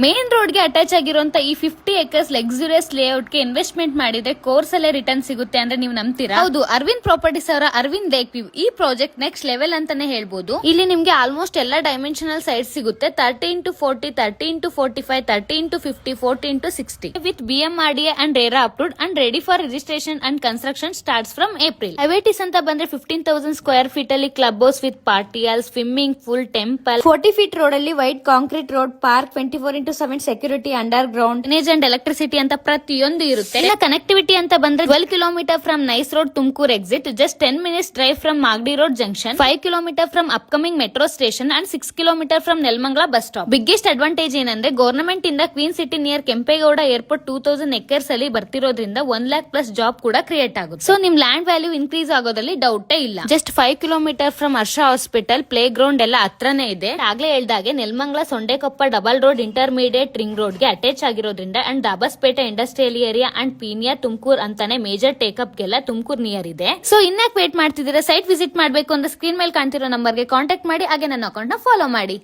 Main road ಗೆ attach ಆಗಿರುವಂತ ಈ 50 ಎಕರ್ಸ್ ಲಕ್ಸುರಿಯಸ್ ಲೇಔಟ್ ಗೆ ಇನ್ವೆಸ್ಟ್ಮೆಂಟ್ ಮಾಡಿದ್ರೆ ಕೋರ್ಸ್ ಅಲ್ಲೇ ರಿಟರ್ನ್ ಸಿಗುತ್ತೆ ಅಂದ್ರೆ ನೀವು ನಂಬ್ತೀರಾ? ಹೌದು, ಅರವಿಂದ್ ಪ್ರಾಪರ್ಟೀಸ್ ಅವರ ಅರವಿಂದ್ ಲೇಕ್ ವ್ಯೂ ಈ ಪ್ರಾಜೆಕ್ಟ್ ನೆಕ್ಸ್ಟ್ ಲೆವೆಲ್ ಅಂತಾನೆ ಹೇಳ್ಬೋದು. ಇಲ್ಲಿ ನಿಮ್ಗೆ ಆಲ್ಮೋಸ್ಟ್ ಎಲ್ಲಾ ಡೈಮೆನ್ಷನಲ್ ಸೈಟ್ ಸಿಗುತ್ತೆ. 30x40, 30x45, 30x50, 40x60 with BMRDA and RERA approved and ready for registration and construction starts from April. ಐವೇಟಿಸ್ ಅಂತ ಬಂದ್ರೆ 15,000 ಸ್ಕ್ವೇರ್ ಫೀಟ್ ಅಲ್ಲಿ club house with party hall, swimming pool, temple. 40 feet road ಅಲ್ಲಿ white concrete road, park, 24x7 security, underground drainage and electricity ಅಂತ ಪ್ರತಿಯೊಂದು ಇರುತ್ತೆ. Connectivity ಅಂತ ಬಂದ್ರೆ 12 kilometre from NICE road Tumakuru exit, just 10 minutes drive from Magadi road junction, 5 kilometre from upcoming metro station and 6 kilometre from Nelamangala bus stop. Biggest advantage ಏನಂದ್ರೆ government ಇಂದ queen city near Kempegowda airport 2000 acres ಅಲ್ಲಿ ಬರ್ತಿರೋದ್ರಿಂದ 1 lakh plus job ಕೂಡ create ಆಗುತ್ತೆ. So ನಿಮ್ land value increase ಆಗೋದ್ರಲ್ಲಿ ಡೌಟೇ ಇಲ್ಲ. Just 5 kilometre from Harsha hospital, play ground ಎಲ್ಲ ಹತ್ರನೇ ಇದೆ. ಆಗ್ಲೇ ಹೇಳ್ದಾಗೆ Nelamangala Sondekoppa double road intermediate ring road ಗೆ ಅಟ್ಯಾಚ್ ಆಗಿರೋದ್ರಿಂದ and Dabaspete industrial area and Peenya Tumakuru ಅಂತಾನೆ ಮೇಜರ್ ಟೇಕಪ್ ಗೆಲ್ಲ ತುಮಕೂರು ನಿಯರ್ ಇದೆ. ಸೊ ಇನ್ನಾಕ್ ವೇಟ್ ಮಾಡ್ತಿದ್ದೀರಾ? ಸೈಟ್ ವಿಸಿಟ್ ಮಾಡಬೇಕು ಅಂದ್ರೆ ಸ್ಕ್ರೀನ್ ಮೇಲೆ ಕಾಣ್ತಿರೋ ನಂಬರ್ ಗೆ ಕಾಂಟ್ಯಾಕ್ಟ್ ಮಾಡಿ, ಹಾಗೆ ನನ್ನ ಅಕೌಂಟ್ ನ ಫಾಲೋ ಮಾಡಿ.